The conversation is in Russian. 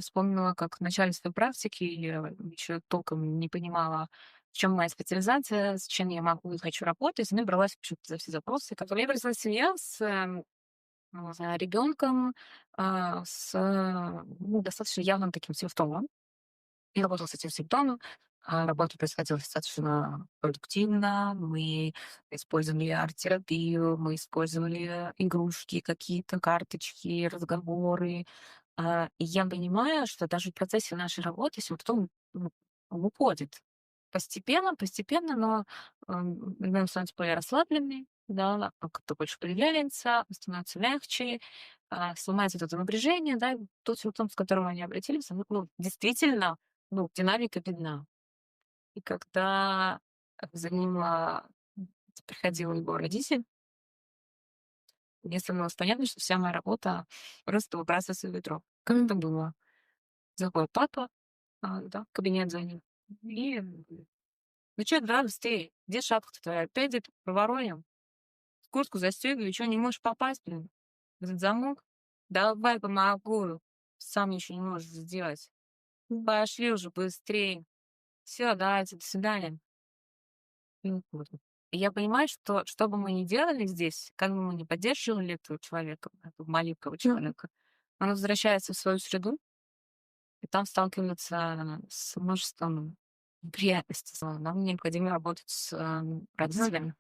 Вспомнила, как в начале своей практики я еще толком не понимала, в чем моя специализация, с чем я могу и хочу работать. Ну и бралась почему-то за все запросы. Как у меня выросла семья с ребенком, ну, достаточно явным таким симптомом. Я работала с этим симптомом. Работа происходила достаточно продуктивно. Мы использовали арт-терапию, мы использовали игрушки какие-то, карточки, разговоры. И я понимаю, что даже в процессе нашей работы симптом, он уходит. Постепенно, постепенно, но он становится более расслабленный, да, как-то больше проявляется, становится мягче, снимается вот это напряжение, да, и тот симптом, с которым они обратились, ну, действительно, ну, динамика видна. И когда за ним приходил его родитель, мне становилось понятно, что вся моя работа просто выбрасывается в ведро. Как это было? Заходит папа, да, в кабинет за ним. И, ну что, давай быстрее, где шапка-то твоя? Опять где-то проворонил? Куртку застегивай, что, не можешь попасть, блин, в этот замок? Давай помогу. Сам еще не можешь сделать. Пошли уже быстрее. Все, давайте, до свидания. Ну вот. И я понимаю, что бы мы ни делали здесь, как бы мы ни поддерживали этого человека, этого маленького человека, он возвращается в свою среду, и там сталкивается с множеством неприятностей. Нам необходимо работать с родителями.